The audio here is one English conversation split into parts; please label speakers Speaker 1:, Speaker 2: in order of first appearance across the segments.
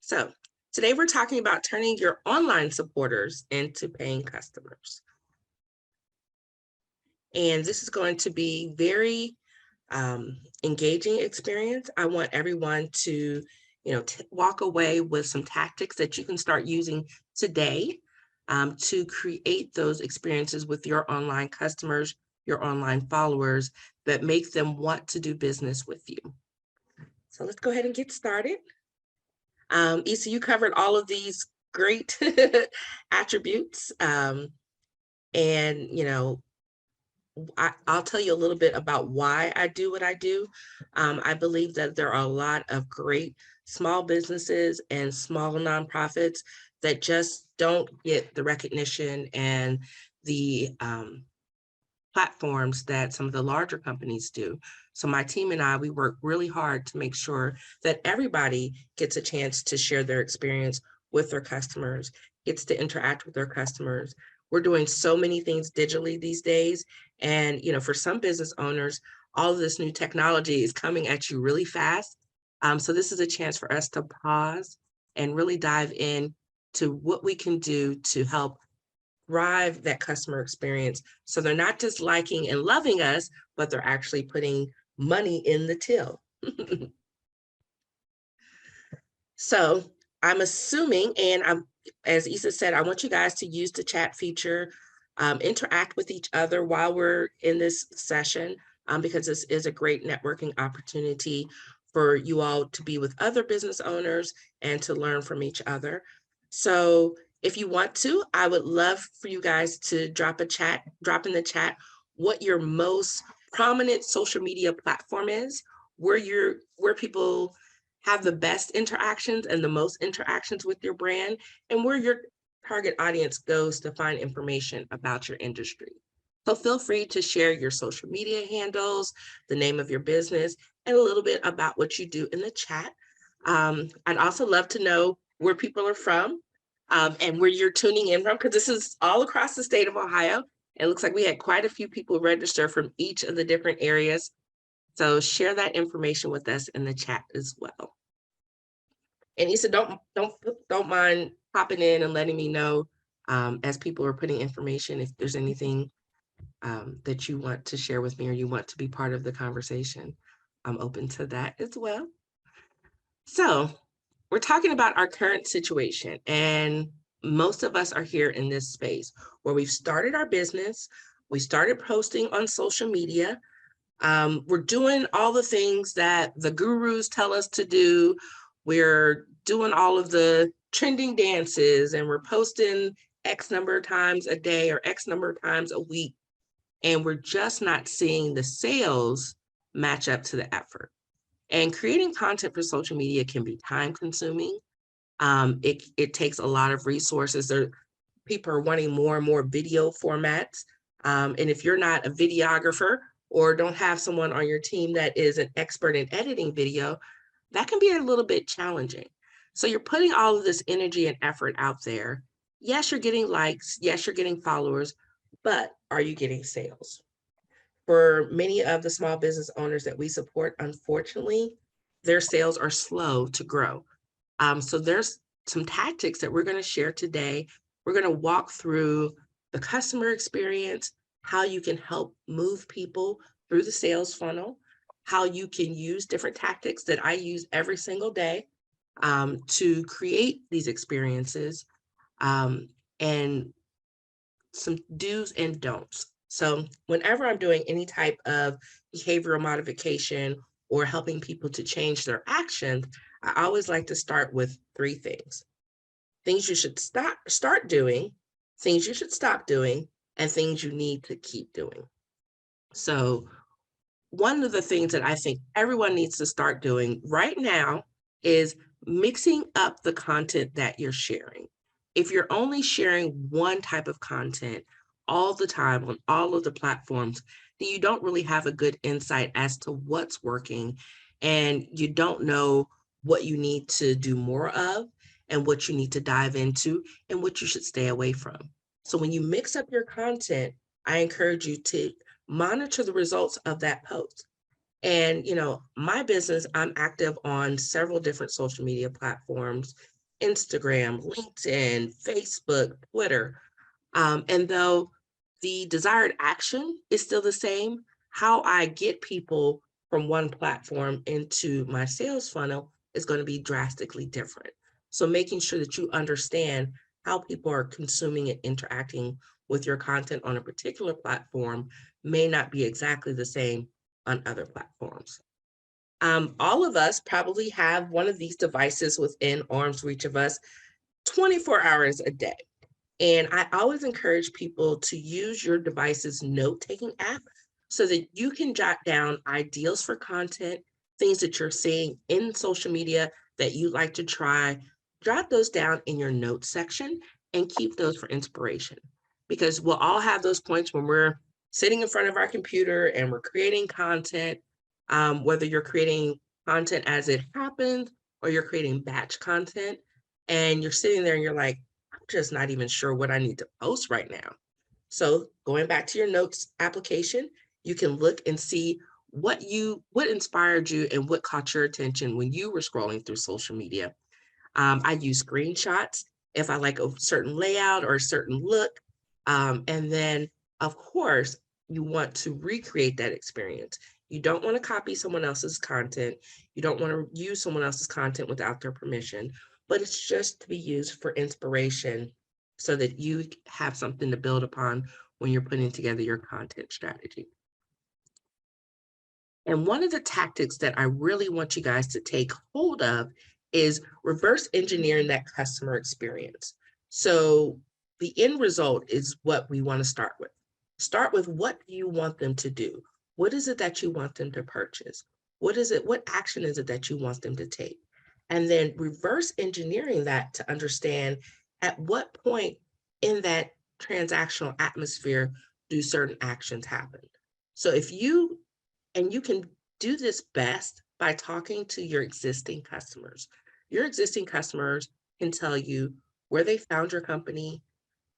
Speaker 1: So today we're talking about turning your online supporters into paying customers. And this is going to be very engaging experience. I want everyone to, walk away with some tactics that you can start using today to create those experiences with your online customers, your online followers that make them want to do business with you. So let's go ahead and get started. Issa, you covered all of these great attributes. And, I'll tell you a little bit about why I do what I do. I believe that there are a lot of great small businesses and small nonprofits that just don't get the recognition and the platforms that some of the larger companies do. So my team and I, we work really hard to make sure that everybody gets a chance to share their experience with their customers, gets to interact with their customers. We're doing so many things digitally these days. And, for some business owners, all of this new technology is coming at you really fast. So this is a chance for us to pause and really dive in to what we can do to help drive that customer experience. So they're not just liking and loving us, but they're actually putting money in the till. So I'm assuming, and as Issa said, I want you guys to use the chat feature, interact with each other while we're in this session, because this is a great networking opportunity for you all to be with other business owners and to learn from each other. So if you want to, I would love for you guys to drop in the chat what your most prominent social media platform is, where people have the best interactions and the most interactions with your brand, and where your target audience goes to find information about your industry. So feel free to share your social media handles, the name of your business, and a little bit about what you do in the chat. I'd also love to know where people are from and where you're tuning in from, because this is all across the state of Ohio. It looks like we had quite a few people register from each of the different areas. So share that information with us in the chat as well. And Issa, don't mind popping in and letting me know as people are putting information, if there's anything that you want to share with me or you want to be part of the conversation. I'm open to that as well. So we're talking about our current situation, and most of us are here in this space where we've started our business. We started posting on social media. We're doing all the things that the gurus tell us to do. We're doing all of the trending dances, and we're posting X number of times a day or X number of times a week. And we're just not seeing the sales match up to the effort. And creating content for social media can be time consuming. It takes a lot of resources. People are wanting more and more video formats. And if you're not a videographer or don't have someone on your team that is an expert in editing video, that can be a little bit challenging. So you're putting all of this energy and effort out there. Yes, you're getting likes. Yes, you're getting followers, but are you getting sales? For many of the small business owners that we support, unfortunately, their sales are slow to grow. So there's some tactics that we're going to share today. We're going to walk through the customer experience, how you can help move people through the sales funnel, how you can use different tactics that I use every single day to create these experiences, and some do's and don'ts. So whenever I'm doing any type of behavioral modification or helping people to change their actions, I always like to start with 3 things. Things you should start doing, things you should stop doing, and things you need to keep doing. So one of the things that I think everyone needs to start doing right now is mixing up the content that you're sharing. If you're only sharing one type of content all the time on all of the platforms, then you don't really have a good insight as to what's working, and you don't know what you need to do more of and what you need to dive into and what you should stay away from. So when you mix up your content, I encourage you to monitor the results of that post. And, my business, I'm active on several different social media platforms. Instagram, LinkedIn, Facebook, Twitter. And though the desired action is still the same, how I get people from one platform into my sales funnel is going to be drastically different. So making sure that you understand how people are consuming and interacting with your content on a particular platform may not be exactly the same on other platforms. All of us probably have one of these devices within arm's reach of us 24 hours a day. And I always encourage people to use your device's note-taking app so that you can jot down ideas for content, things that you're seeing in social media that you'd like to try. Jot those down in your notes section and keep those for inspiration. Because we'll all have those points when we're sitting in front of our computer and we're creating content, whether you're creating content as it happens or you're creating batch content, and you're sitting there and you're like, I'm just not even sure what I need to post right now. So going back to your notes application, you can look and see what inspired you and what caught your attention when you were scrolling through social media. I use screenshots if I like a certain layout or a certain look. And then, of course, you want to recreate that experience. You don't want to copy someone else's content. You don't want to use someone else's content without their permission, but it's just to be used for inspiration so that you have something to build upon when you're putting together your content strategy. And one of the tactics that I really want you guys to take hold of is reverse engineering that customer experience. So the end result is what we want to start with. Start with what you want them to do. What is it that you want them to purchase? What action is it that you want them to take? And then reverse engineering that to understand at what point in that transactional atmosphere do certain actions happen. So if you and you can do this best by talking to your existing customers. Your existing customers can tell you where they found your company,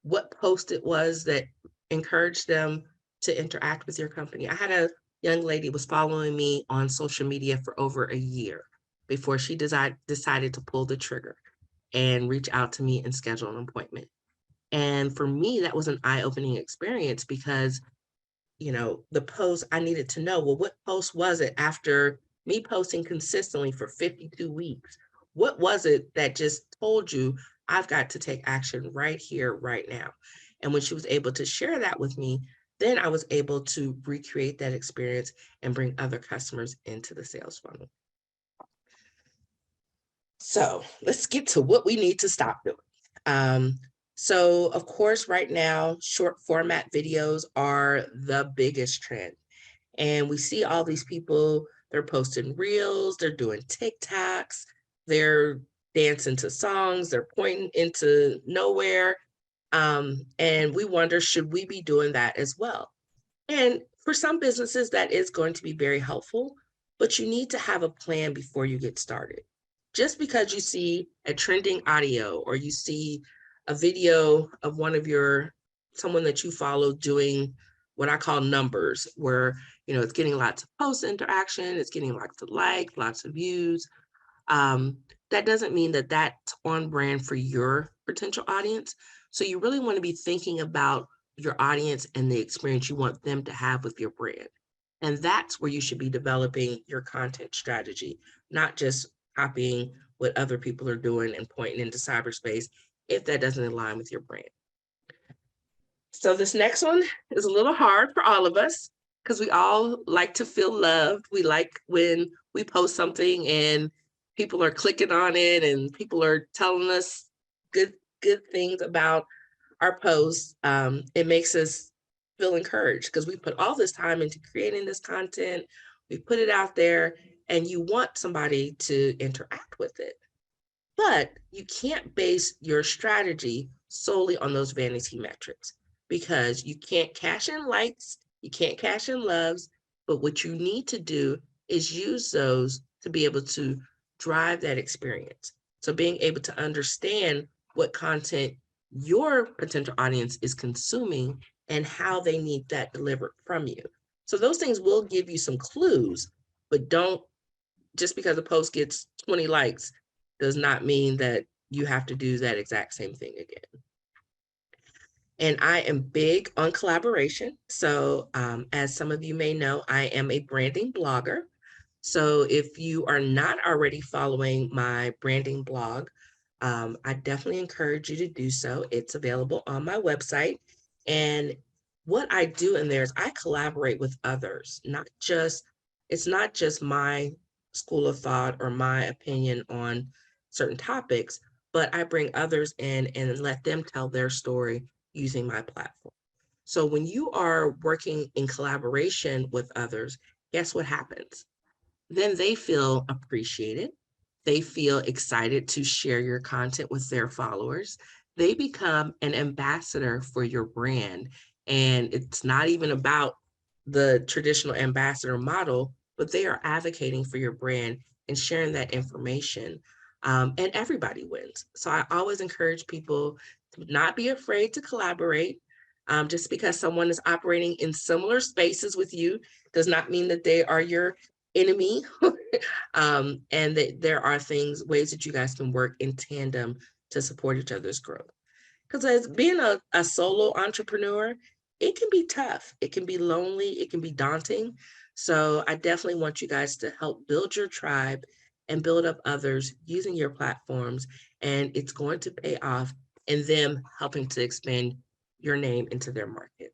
Speaker 1: what post it was that encouraged them to interact with your company. I had a young lady was following me on social media for over a year before she decided to pull the trigger and reach out to me and schedule an appointment. And for me, that was an eye-opening experience because the post, I needed to know, well, what post was it after me posting consistently for 52 weeks? What was it that just told you I've got to take action right here, right now? And when she was able to share that with me, then I was able to recreate that experience and bring other customers into the sales funnel. So let's get to what we need to stop doing. So of course, right now, short format videos are the biggest trend. And we see all these people, they're posting reels, they're doing TikToks, they're dancing to songs, they're pointing into nowhere. And we wonder, should we be doing that as well? And for some businesses, that is going to be very helpful, but you need to have a plan before you get started. Just because you see a trending audio or you see a video of someone that you follow doing what I call numbers, where it's getting lots of post interaction, it's getting lots of likes, lots of views. That doesn't mean that that's on brand for your potential audience. So you really want to be thinking about your audience and the experience you want them to have with your brand. And that's where you should be developing your content strategy, not just copying what other people are doing and pointing into cyberspace if that doesn't align with your brand. So this next one is a little hard for all of us because we all like to feel loved. We like when we post something and people are clicking on it and people are telling us good things about our posts. It makes us feel encouraged because we put all this time into creating this content. We put it out there and you want somebody to interact with it. But you can't base your strategy solely on those vanity metrics because you can't cash in likes, you can't cash in loves, but what you need to do is use those to be able to drive that experience. So being able to understand what content your potential audience is consuming and how they need that delivered from you. So those things will give you some clues, but don't just because a post gets 20 likes does not mean that you have to do that exact same thing again. And I am big on collaboration. So as some of you may know, I am a branding blogger. So if you are not already following my branding blog, I definitely encourage you to do so. It's available on my website. And what I do in there is I collaborate with others, it's not just my school of thought or my opinion on certain topics, but I bring others in and let them tell their story using my platform. So when you are working in collaboration with others, guess what happens? Then they feel appreciated. They feel excited to share your content with their followers. They become an ambassador for your brand. And it's not even about the traditional ambassador model, but they are advocating for your brand and sharing that information. And everybody wins. So I always encourage people to not be afraid to collaborate. Just because someone is operating in similar spaces with you does not mean that they are your enemy. And that there are ways that you guys can work in tandem to support each other's growth. Because as being a solo entrepreneur, it can be tough. It can be lonely. It can be daunting. So I definitely want you guys to help build your tribe and build up others using your platforms. And it's going to pay off in them helping to expand your name into their market.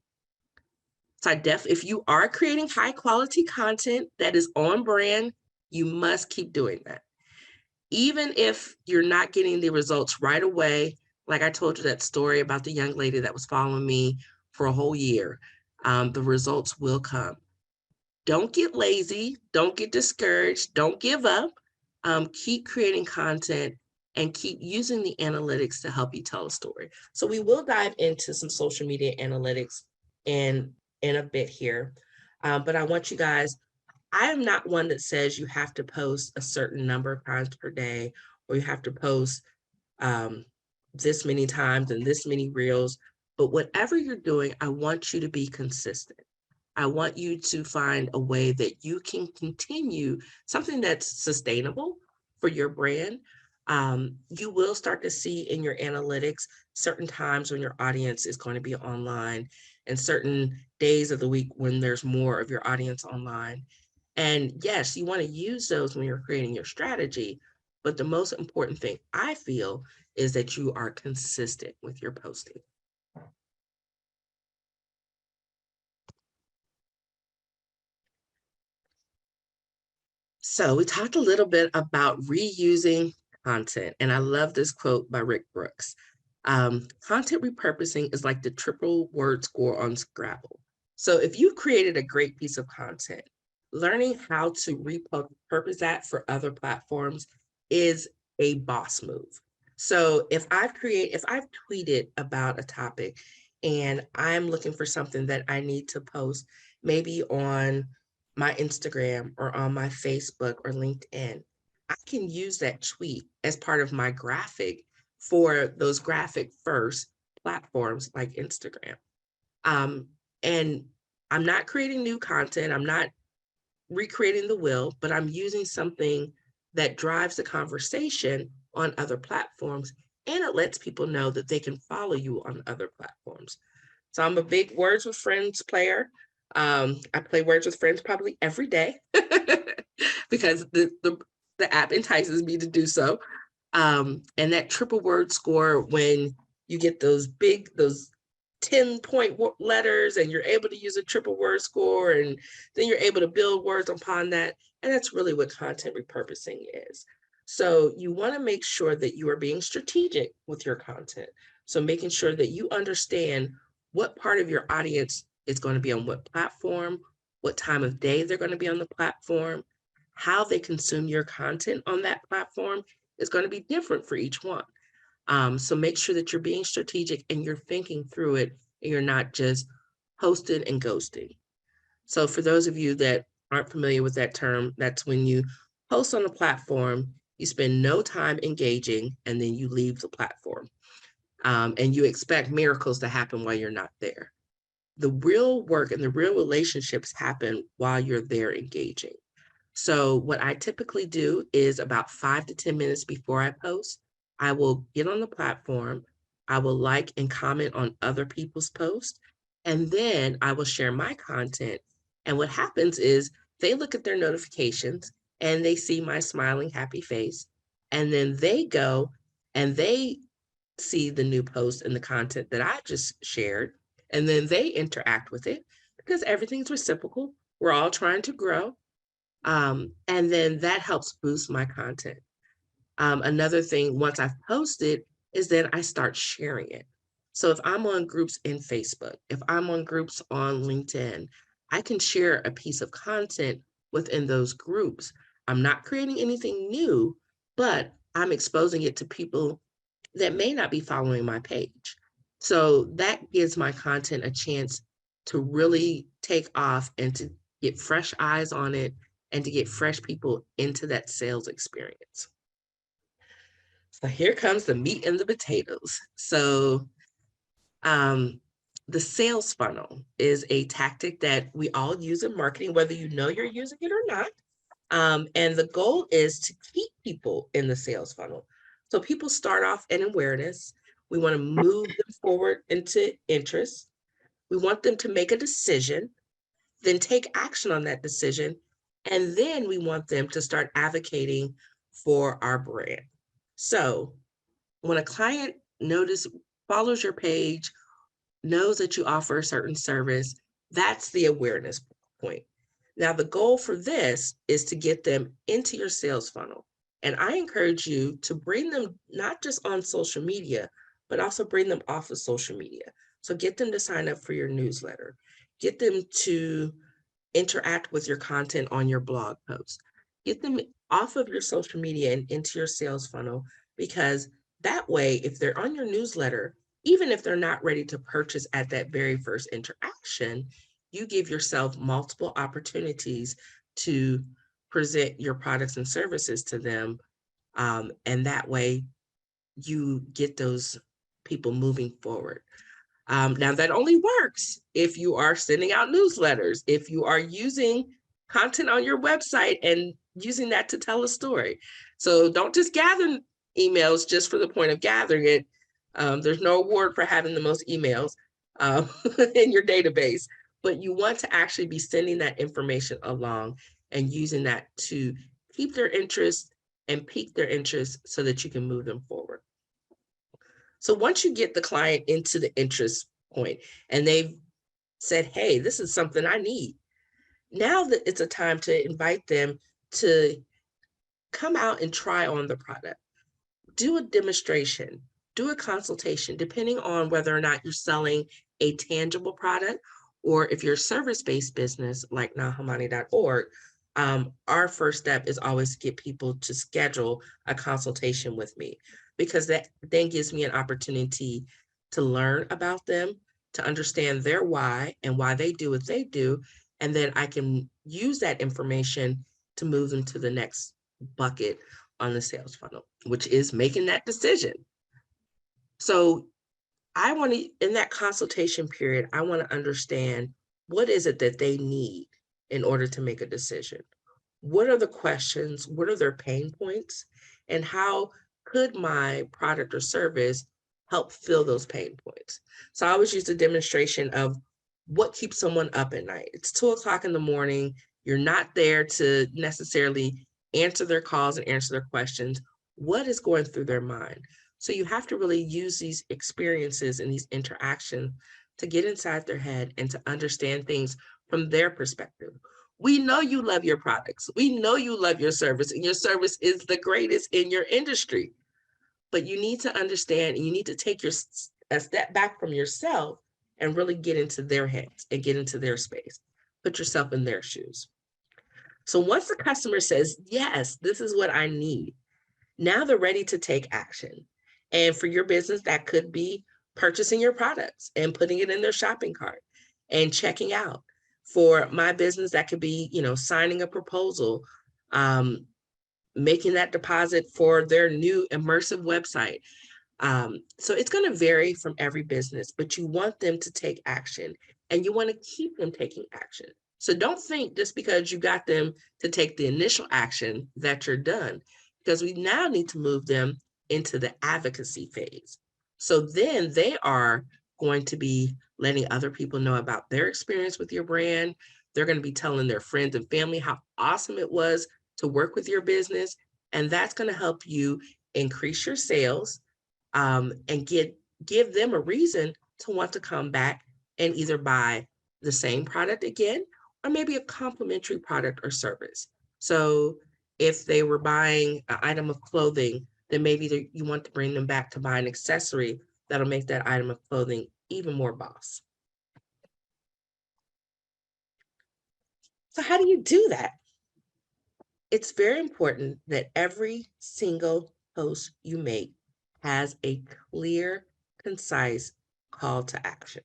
Speaker 1: So if you are creating high quality content that is on brand, you must keep doing that. Even if you're not getting the results right away, like I told you that story about the young lady that was following me for a whole year, the results will come. Don't get lazy, don't get discouraged, don't give up. Keep creating content and keep using the analytics to help you tell a story. So we will dive into some social media analytics in a bit here. But I want you guys, I am not one that says you have to post a certain number of times per day, or you have to post this many times and this many reels. But whatever you're doing, I want you to be consistent. I want you to find a way that you can continue something that's sustainable for your brand. You will start to see in your analytics certain times when your audience is going to be online and certain days of the week when there's more of your audience online. And yes, you want to use those when you're creating your strategy. But the most important thing I feel is that you are consistent with your posting. So we talked a little bit about reusing content, and I love this quote by Rick Brooks. Content repurposing is like the triple word score on Scrabble. So if you created a great piece of content, learning how to repurpose that for other platforms is a boss move. So if I've tweeted about a topic and I'm looking for something that I need to post, maybe on my Instagram or on my Facebook or LinkedIn, I can use that tweet as part of my graphic for those graphic first platforms like Instagram. And I'm not creating new content. I'm not recreating the wheel, but I'm using something that drives the conversation on other platforms. And it lets people know that they can follow you on other platforms. So I'm a big Words with Friends player. I play Words with Friends probably every day because the app entices me to do so. And that triple word score, when you get those 10-point letters and you're able to use a triple word score, and then you're able to build words upon that. And that's really what content repurposing is. So you want to make sure that you are being strategic with your content. So making sure that you understand what part of your audience is going to be on what platform, what time of day they're going to be on the platform, how they consume your content on that platform is going to be different for each one. So make sure that you're being strategic and you're thinking through it and you're not just posting and ghosting. So for those of you that aren't familiar with that term, that's when you post on a platform, you spend no time engaging, and then you leave the platform. And you expect miracles to happen while you're not there. The real work and the real relationships happen while you're there engaging. So what I typically do is about 5 to 10 minutes before I post, I will get on the platform, I will like and comment on other people's posts, and then I will share my content. And what happens is they look at their notifications and they see my smiling, happy face. And then they go and they see the new post and the content that I just shared. And then they interact with it because everything's reciprocal. We're all trying to grow. And then that helps boost my content. Another thing, once I've posted, is then I start sharing it. So if I'm on groups in Facebook, if I'm on groups on LinkedIn, I can share a piece of content within those groups. I'm not creating anything new, but I'm exposing it to people that may not be following my page. So that gives my content a chance to really take off and to get fresh eyes on it and to get fresh people into that sales experience. So here comes the meat and the potatoes. So the sales funnel is a tactic that we all use in marketing, whether you know you're using it or not. And the goal is to keep people in the sales funnel. So people start off in awareness. We want to move them forward into interest. We want them to make a decision, then take action on that decision. And then we want them to start advocating for our brand. So when a client follows your page, knows that you offer a certain service, that's the awareness point. Now, the goal for this is to get them into your sales funnel. And I encourage you to bring them not just on social media, but also bring them off of social media. So get them to sign up for your newsletter, get them to interact with your content on your blog posts, get them off of your social media and into your sales funnel, because that way, if they're on your newsletter, even if they're not ready to purchase at that very first interaction, you give yourself multiple opportunities to present your products and services to them. And that way you get those people moving forward. Now that only works if you are sending out newsletters, if you are using content on your website and using that to tell a story. So don't just gather emails just for the point of gathering it. There's no award for having the most emails in your database, but you want to actually be sending that information along and using that to keep their interest and pique their interest so that you can move them forward. So once you get the client into the interest point and they've said, hey, this is something I need, now that it's a time to invite them to come out and try on the product, do a demonstration, do a consultation, depending on whether or not you're selling a tangible product, or if you're a service-based business like Nahamani.org, our first step is always to get people to schedule a consultation with me, because that then gives me an opportunity to learn about them, to understand their why and why they do what they do. And then I can use that information to move them to the next bucket on the sales funnel, which is making that decision. So I want to, in that consultation period, I want to understand what is it that they need in order to make a decision. What are the questions? What are their pain points? And how could my product or service help fill those pain points? So I always use a demonstration of what keeps someone up at night. It's 2:00 in the morning. You're not there to necessarily answer their calls and answer their questions. What is going through their mind? So you have to really use these experiences and these interactions to get inside their head and to understand things from their perspective. We know you love your products. We know you love your service, and your service is the greatest in your industry. But you need to understand, and you need to take a step back from yourself and really get into their heads and get into their space. Put yourself in their shoes. So once the customer says, yes, this is what I need, now they're ready to take action. And for your business, that could be purchasing your products and putting it in their shopping cart and checking out. For my business, that could be, signing a proposal, making that deposit for their new immersive website. So it's going to vary from every business, but you want them to take action and you want to keep them taking action. So don't think just because you got them to take the initial action that you're done, because we now need to move them into the advocacy phase. So then they are going to be letting other people know about their experience with your brand. They're going to be telling their friends and family how awesome it was to work with your business. And that's going to help you increase your sales, and give them a reason to want to come back and either buy the same product again, or maybe a complementary product or service. So if they were buying an item of clothing, then maybe you want to bring them back to buy an accessory that'll make that item of clothing even more boss. So how do you do that? It's very important that every single post you make has a clear, concise call to action.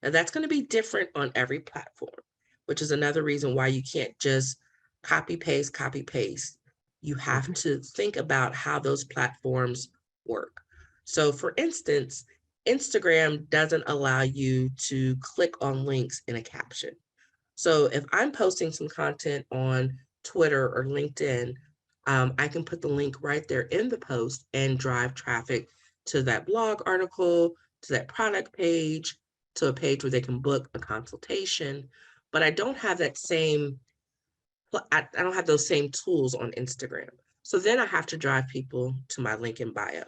Speaker 1: Now that's going to be different on every platform, which is another reason why you can't just copy paste. You have to think about how those platforms work. So for instance, Instagram doesn't allow you to click on links in a caption. So if I'm posting some content on Twitter or LinkedIn, I can put the link right there in the post and drive traffic to that blog article, to that product page, to a page where they can book a consultation. But I don't have that same, I don't have those same tools on Instagram. So then I have to drive people to my link in bio.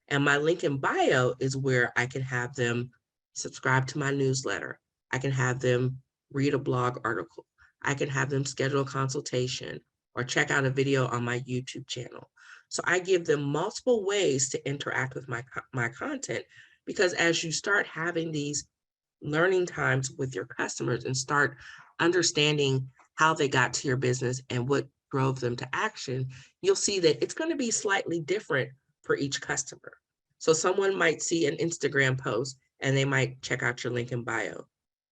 Speaker 1: And my link in bio is where I can have them subscribe to my newsletter. I can have them read a blog article. I can have them schedule a consultation or check out a video on my YouTube channel. So I give them multiple ways to interact with my content, because as you start having these learning times with your customers and start understanding how they got to your business and what drove them to action, you'll see that it's going to be slightly different for each customer. So someone might see an Instagram post and they might check out your link in bio.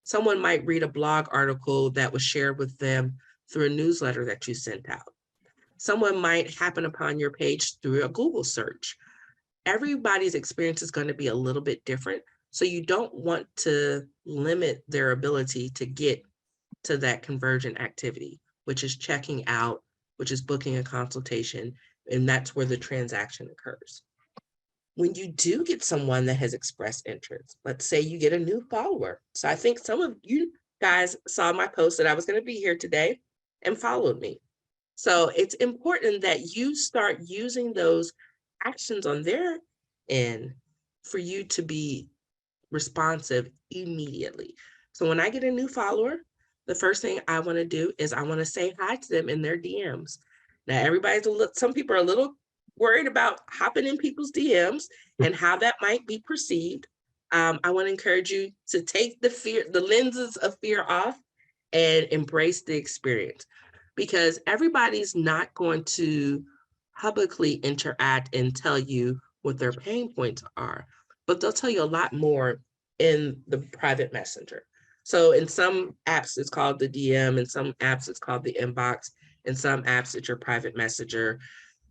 Speaker 1: Someone might read a blog article that was shared with them through a newsletter that you sent out. Someone might happen upon your page through a Google search. Everybody's experience is going to be a little bit different. So you don't want to limit their ability to get to that conversion activity, which is checking out, which is booking a consultation, and that's where the transaction occurs. When you do get someone that has expressed interest, let's say you get a new follower. So I think some of you guys saw my post that I was going to be here today and followed me. So it's important that you start using those actions on their end for you to be responsive immediately. So when I get a new follower, the first thing I want to do is I want to say hi to them in their DMs. Now, some people are a little worried about hopping in people's DMs and how that might be perceived. I want to encourage you to take the lenses of fear off and embrace the experience, because everybody's not going to publicly interact and tell you what their pain points are, but they'll tell you a lot more in the private messenger. So in some apps, it's called the DM. In some apps, it's called the inbox. In some apps, it's your private messenger.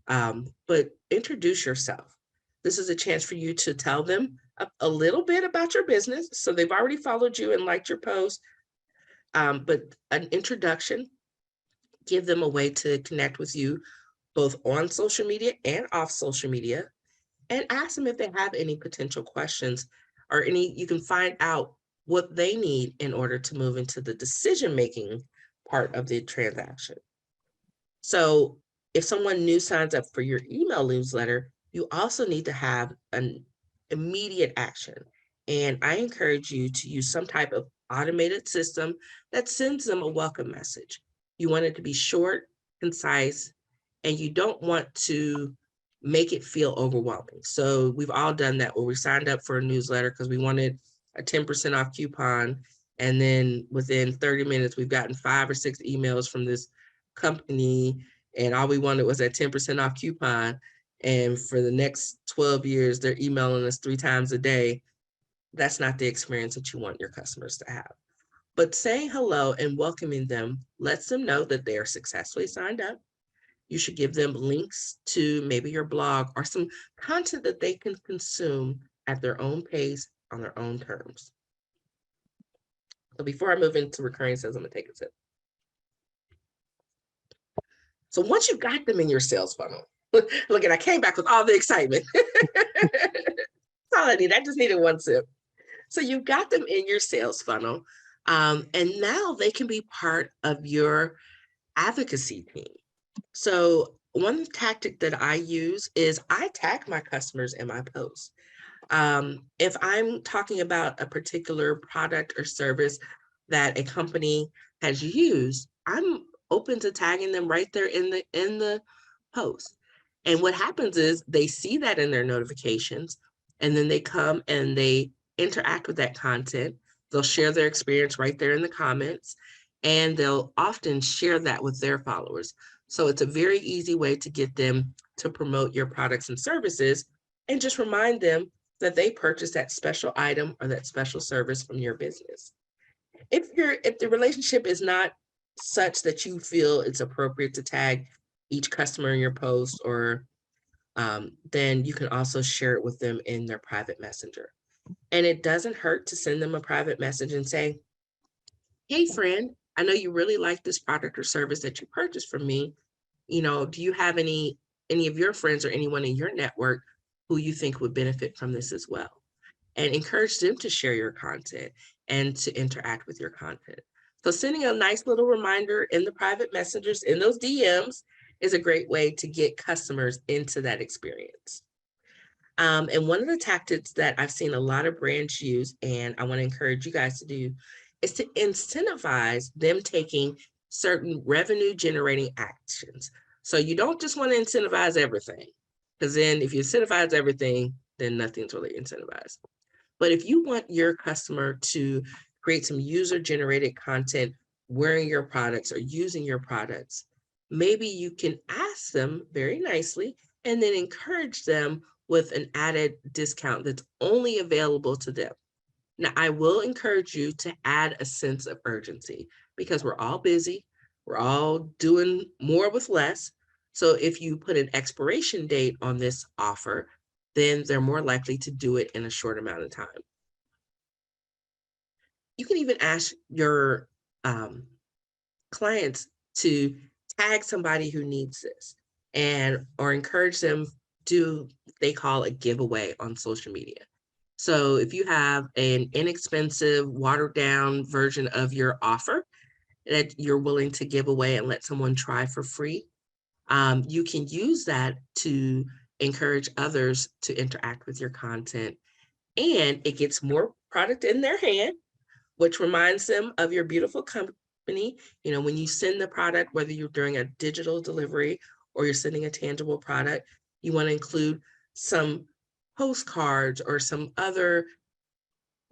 Speaker 1: But introduce yourself. This is a chance for you to tell them a little bit about your business. So they've already followed you and liked your post, but an introduction, give them a way to connect with you both on social media and off social media, and ask them if they have any potential questions or you can find out what they need in order to move into the decision-making part of the transaction. So if someone new signs up for your email newsletter, you also need to have an immediate action. And I encourage you to use some type of automated system that sends them a welcome message. You want it to be short, concise, and you don't want to make it feel overwhelming. So we've all done that where we signed up for a newsletter because we wanted a 10% off coupon. And then within 30 minutes, we've gotten 5 or 6 emails from this company, and all we wanted was that 10% off coupon. And for the next 12 years, they're emailing us 3 times a day. That's not the experience that you want your customers to have. But saying hello and welcoming them lets them know that they are successfully signed up. You should give them links to maybe your blog or some content that they can consume at their own pace on their own terms. So before I move into recurring sales, I'm gonna take a sip. So once you've got them in your sales funnel, Look, I came back with all the excitement. That's all I need. I just needed one sip. So you've got them in your sales funnel, and now they can be part of your advocacy team. So one tactic that I use is I tag my customers in my posts. If I'm talking about a particular product or service that a company has used, I'm open to tagging them right there in the post. And what happens is they see that in their notifications, and then they come and they interact with that content. They'll share their experience right there in the comments, and they'll often share that with their followers. So it's a very easy way to get them to promote your products and services, and just remind them that they purchased that special item or that special service from your business. If the relationship is not such that you feel it's appropriate to tag each customer in your post, or then you can also share it with them in their private messenger. And it doesn't hurt to send them a private message and say, hey friend, I know you really like this product or service that you purchased from me. Do you have any of your friends or anyone in your network who you think would benefit from this as well? And encourage them to share your content and to interact with your content. So sending a nice little reminder in the private messengers, in those DMs, is a great way to get customers into that experience. And one of the tactics that I've seen a lot of brands use, and I want to encourage you guys to do, is to incentivize them taking certain revenue generating actions. So you don't just want to incentivize everything, because then if you incentivize everything, then nothing's really incentivized. But if you want your customer to create some user generated content wearing your products or using your products, maybe you can ask them very nicely and then encourage them with an added discount that's only available to them. Now, I will encourage you to add a sense of urgency, because we're all busy. We're all doing more with less. So if you put an expiration date on this offer, then they're more likely to do it in a short amount of time. You can even ask your clients to tag somebody who needs this, or encourage them to, they call a giveaway on social media. So if you have an inexpensive, watered down version of your offer that you're willing to give away and let someone try for free, you can use that to encourage others to interact with your content, and it gets more product in their hand, which reminds them of your beautiful company. When you send the product, whether you're doing a digital delivery or you're sending a tangible product, you want to include some postcards or some other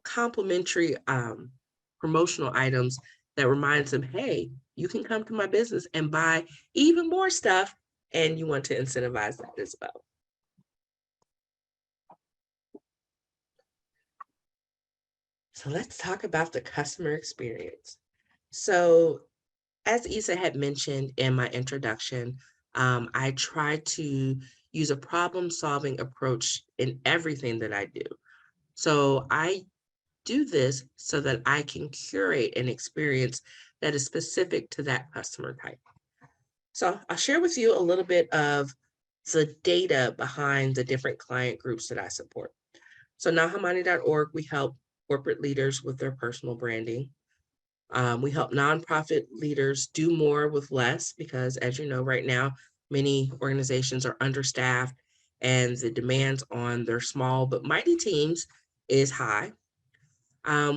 Speaker 1: complimentary promotional items that reminds them, hey, you can come to my business and buy even more stuff, and you want to incentivize that as well. So let's talk about the customer experience. So as Isa had mentioned in my introduction, I try to use a problem-solving approach in everything that I do. So I do this so that I can curate an experience that is specific to that customer type. So I'll share with you a little bit of the data behind the different client groups that I support. So Nahamani.org, we help corporate leaders with their personal branding. We help nonprofit leaders do more with less, because as you know, right now, many organizations are understaffed and the demands on their small but mighty teams is high.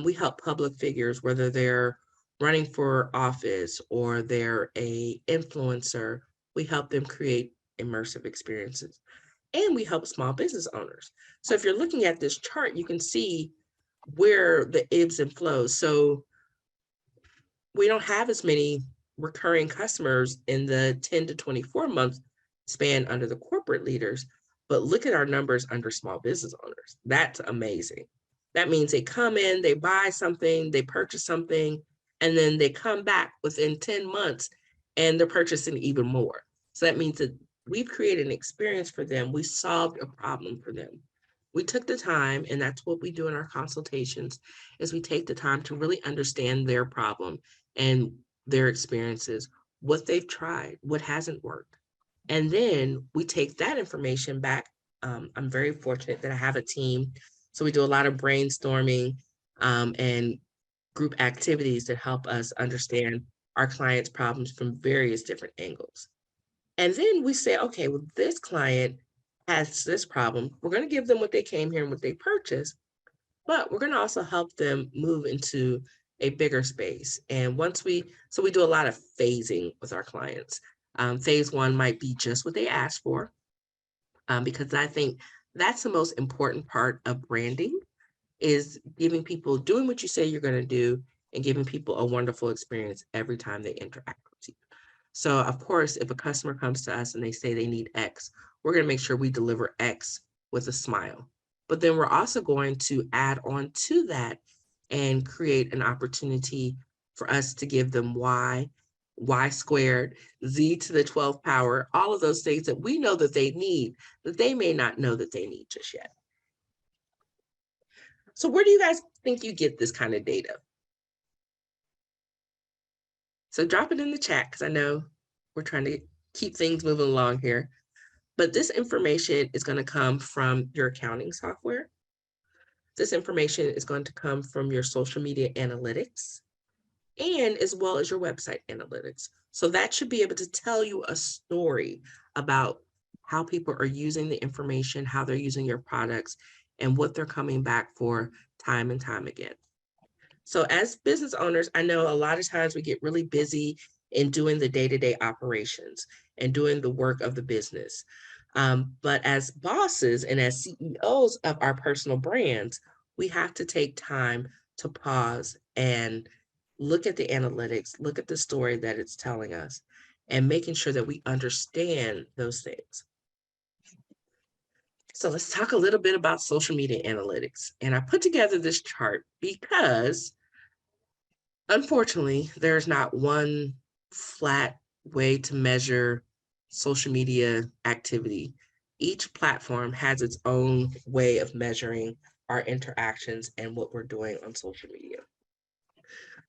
Speaker 1: We help public figures, whether they're running for office or they're an influencer, we help them create immersive experiences. And we help small business owners. So if you're looking at this chart, you can see where the ebbs and flows. So we don't have as many recurring customers in the 10 to 24 month span under the corporate leaders, but look at our numbers under small business owners. That's amazing. That means they come in, they buy something, they purchase something, and then they come back within 10 months and they're purchasing even more. So that means that we've created an experience for them. We solved a problem for them. We took the time, and that's what we do in our consultations, is we take the time to really understand their problem and their experiences, what they've tried, what hasn't worked. And then we take that information back. I'm very fortunate that I have a team. So we do a lot of brainstorming and group activities that help us understand our clients' problems from various different angles. And then we say, okay, well, this client has this problem. We're going to give them what they came here and what they purchased, but we're going to also help them move into a bigger space. And so we do a lot of phasing with our clients. Phase one might be just what they asked for, because I think that's the most important part of branding is giving people, doing what you say you're going to do and giving people a wonderful experience every time they interact with you. So of course, if a customer comes to us and they say they need X, we're going to make sure we deliver X with a smile. But then we're also going to add on to that and create an opportunity for us to give them Y squared, Z to the 12th power, all of those things that we know that they need, that they may not know that they need just yet. So where do you guys think you get this kind of data? So drop it in the chat, because I know we're trying to keep things moving along here. But this information is going to come from your accounting software. This information is going to come from your social media analytics and as well as your website analytics. So that should be able to tell you a story about how people are using the information, how they're using your products, and what they're coming back for time and time again. So as business owners, I know a lot of times we get really busy in doing the day-to-day operations and doing the work of the business. But as bosses and as CEOs of our personal brands, we have to take time to pause and look at the analytics, look at the story that it's telling us, and making sure that we understand those things. So let's talk a little bit about social media analytics. And I put together this chart because unfortunately, there's not one flat way to measure social media activity. Each platform has its own way of measuring our interactions and what we're doing on social media.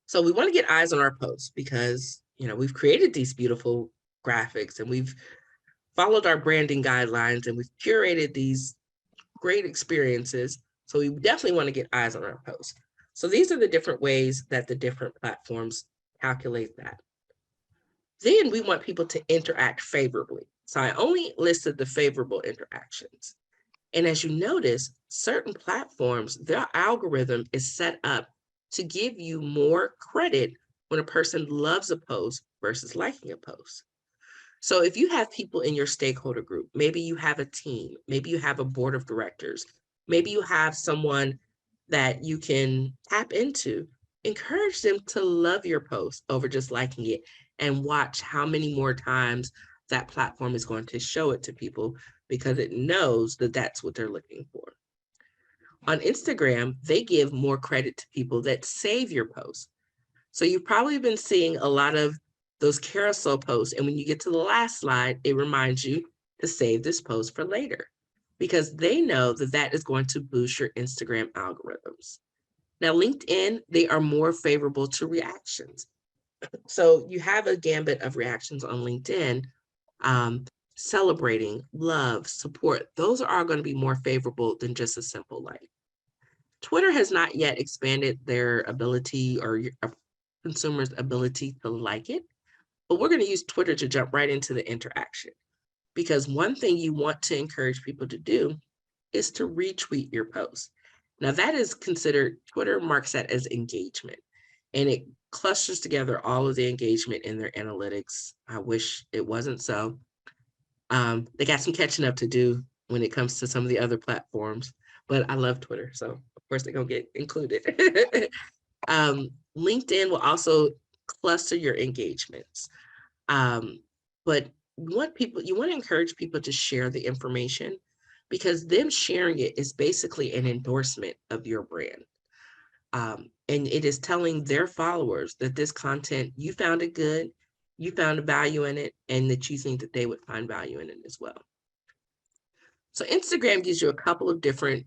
Speaker 1: So we want to get eyes on our posts because, we've created these beautiful graphics and we've followed our branding guidelines and we've curated these great experiences. So we definitely want to get eyes on our posts. So these are the different ways that the different platforms calculate that. Then we want people to interact favorably. So I only listed the favorable interactions. And as you notice, certain platforms, their algorithm is set up to give you more credit when a person loves a post versus liking a post. So if you have people in your stakeholder group, maybe you have a team, maybe you have a board of directors, maybe you have someone that you can tap into, encourage them to love your post over just liking it and watch how many more times that platform is going to show it to people because it knows that that's what they're looking for. On Instagram, they give more credit to people that save your post. So you've probably been seeing a lot of those carousel posts. And when you get to the last slide, it reminds you to save this post for later because they know that that is going to boost your Instagram algorithms. Now, LinkedIn, they are more favorable to reactions. So you have a gambit of reactions on LinkedIn, celebrating, love, support. Those are all going to be more favorable than just a simple like. Twitter has not yet expanded their ability or consumers' ability to like it, but we're going to use Twitter to jump right into the interaction. Because one thing you want to encourage people to do is to retweet your post. Now that is considered, Twitter marks that as engagement, and it clusters together all of the engagement in their analytics. I wish it wasn't so. They got some catching up to do when it comes to some of the other platforms, but I love Twitter, so of course they're gonna get included. LinkedIn will also cluster your engagements. But you want to encourage people to share the information because them sharing it is basically an endorsement of your brand. And it is telling their followers that this content, you found it good, you found a value in it, and that you think that they would find value in it as well. So Instagram gives you a couple of different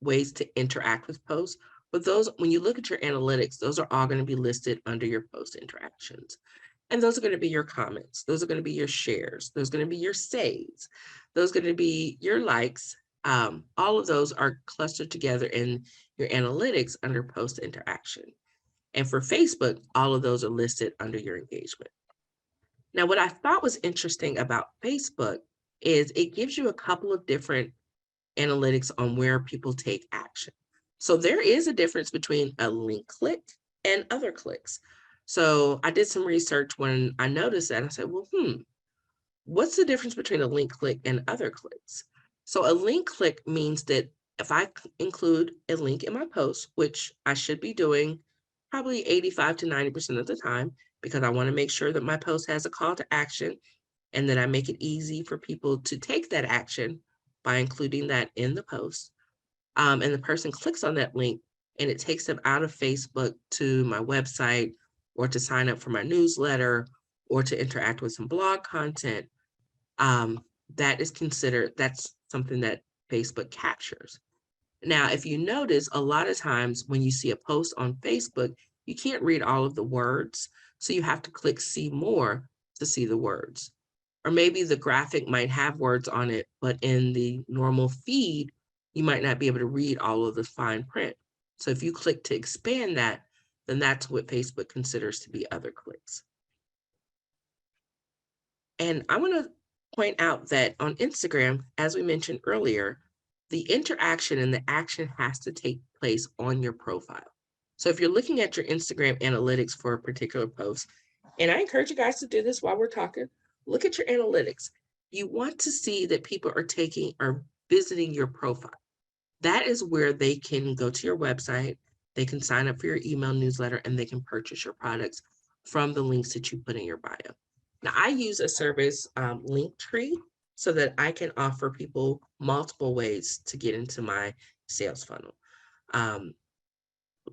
Speaker 1: ways to interact with posts. But those, when you look at your analytics, those are all going to be listed under your post interactions. And those are going to be your comments. Those are going to be your shares. Those are going to be your saves. Those are going to be your likes. All of those are clustered together in your analytics under post interaction. And for Facebook, all of those are listed under your engagement. Now, what I thought was interesting about Facebook is it gives you a couple of different analytics on where people take action. So there is a difference between a link click and other clicks. So I did some research when I noticed that. I said, well, what's the difference between a link click and other clicks? So a link click means that if I include a link in my post, which I should be doing probably 85 to 90% of the time, because I want to make sure that my post has a call to action and that I make it easy for people to take that action by including that in the post. And the person clicks on that link and it takes them out of Facebook to my website or to sign up for my newsletter or to interact with some blog content. That is considered, that's something that Facebook captures. Now, if you notice, a lot of times when you see a post on Facebook, you can't read all of the words. So you have to click see more to see the words. Or maybe the graphic might have words on it, but in the normal feed, you might not be able to read all of the fine print. So if you click to expand that, then that's what Facebook considers to be other clicks. And I want to point out that on Instagram, as we mentioned earlier, the interaction and the action has to take place on your profile. So if you're looking at your Instagram analytics for a particular post, and I encourage you guys to do this while we're talking, look at your analytics. You want to see that people are visiting your profile. That is where they can go to your website, they can sign up for your email newsletter, and they can purchase your products from the links that you put in your bio. Now, I use a service, Linktree, so that I can offer people multiple ways to get into my sales funnel.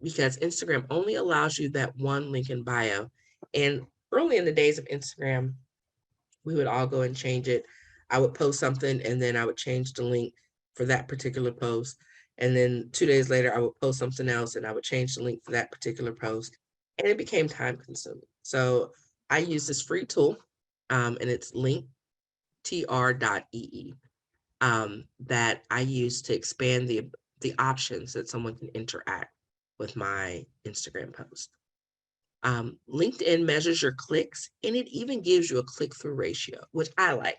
Speaker 1: Because Instagram only allows you that one link in bio. And early in the days of Instagram, we would all go and change it. I would post something and then I would change the link for that particular post. And then 2 days later, I would post something else and I would change the link for that particular post. And it became time consuming. So I use this free tool, and it's linktr.ee, that I use to expand the options that someone can interact with my Instagram post. LinkedIn measures your clicks and it even gives you a click-through ratio, which I like,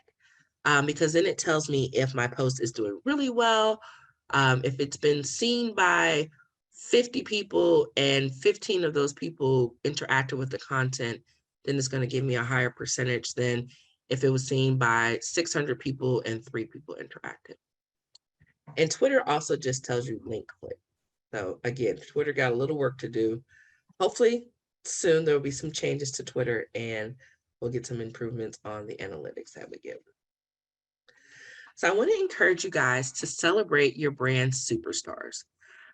Speaker 1: because then it tells me if my post is doing really well, if it's been seen by 50 people and 15 of those people interacted with the content, then it's going to give me a higher percentage than if it was seen by 600 people and 3 people interacted. And Twitter also just tells you link click. So again, Twitter got a little work to do. Hopefully soon there will be some changes to Twitter and we'll get some improvements on the analytics that we give. So I want to encourage you guys to celebrate your brand superstars.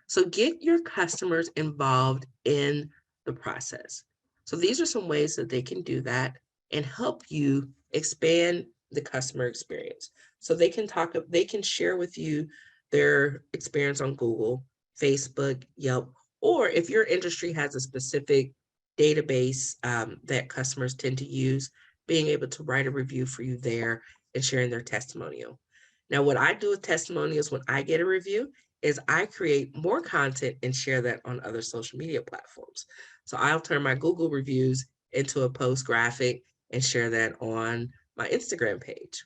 Speaker 1: So get your customers involved in the process. So these are some ways that they can do that and help you expand the customer experience. So they can share with you their experience on Google, Facebook, Yelp, or if your industry has a specific database that customers tend to use, being able to write a review for you there and sharing their testimonial. Now, what I do with testimonials when I get a review is I create more content and share that on other social media platforms. So I'll turn my Google reviews into a post graphic and share that on my Instagram page.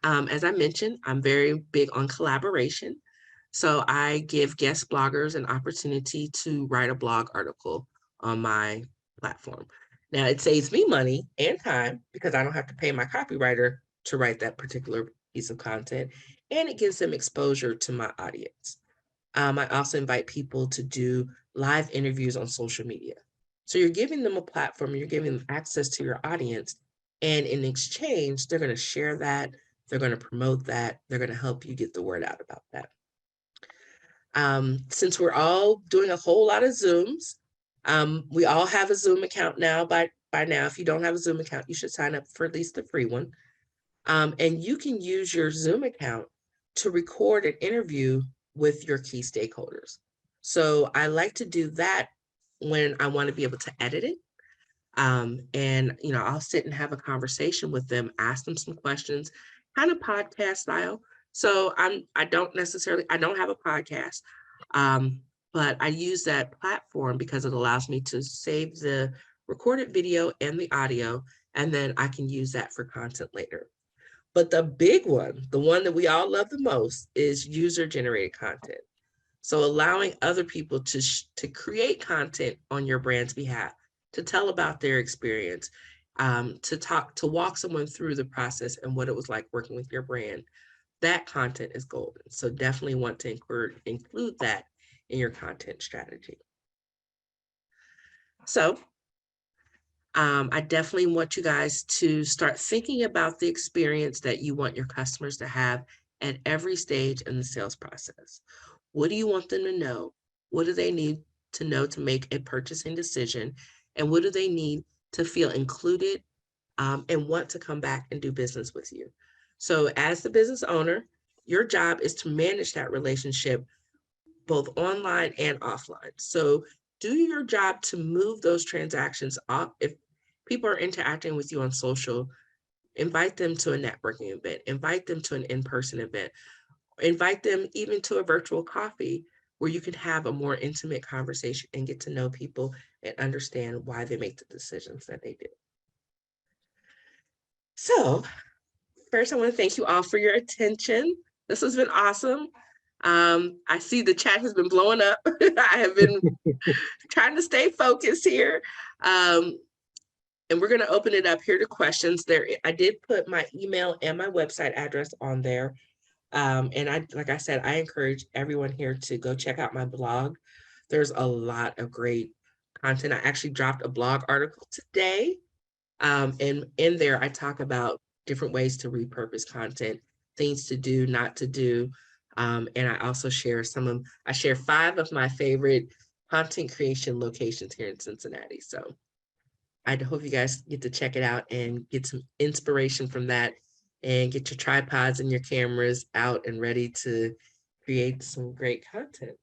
Speaker 1: As I mentioned, I'm very big on collaboration. So I give guest bloggers an opportunity to write a blog article on my platform. Now it saves me money and time because I don't have to pay my copywriter to write that particular piece of content, and it gives them exposure to my audience. I also invite people to do live interviews on social media. So you're giving them a platform, you're giving them access to your audience, and in exchange, they're going to share that, they're going to promote that, they're going to help you get the word out about that. Since we're all doing a whole lot of Zooms, we all have a Zoom account now. By now, if you don't have a Zoom account, you should sign up for at least the free one. And you can use your Zoom account to record an interview with your key stakeholders. So I like to do that when I want to be able to edit it. And, I'll sit and have a conversation with them, ask them some questions, kind of podcast style. So I don't have a podcast, but I use that platform because it allows me to save the recorded video and the audio, and then I can use that for content later. But the big one, the one that we all love the most, is user-generated content. So allowing other people to create content on your brand's behalf, to tell about their experience, to walk someone through the process and what it was like working with your brand, that content is golden. So definitely want to include that in your content strategy. So I definitely want you guys to start thinking about the experience that you want your customers to have at every stage in the sales process. What do you want them to know? What do they need to know to make a purchasing decision? And what do they need to feel included and want to come back and do business with you? So as the business owner, your job is to manage that relationship both online and offline. So do your job to move those transactions up. If people are interacting with you on social, invite them to a networking event, invite them to an in-person event, invite them even to a virtual coffee where you can have a more intimate conversation and get to know people and understand why they make the decisions that they do. So first, I want to thank you all for your attention. This has been awesome. I see the chat has been blowing up. I have been trying to stay focused here. And we're going to open it up here to questions. I did put my email and my website address on there. And like I said, I encourage everyone here to go check out my blog. There's a lot of great content. I actually dropped a blog article today. And in there, I talk about different ways to repurpose content, things to do, not to do. And I also share I share 5 of my favorite content creation locations here in Cincinnati. So I hope you guys get to check it out and get some inspiration from that and get your tripods and your cameras out and ready to create some great content.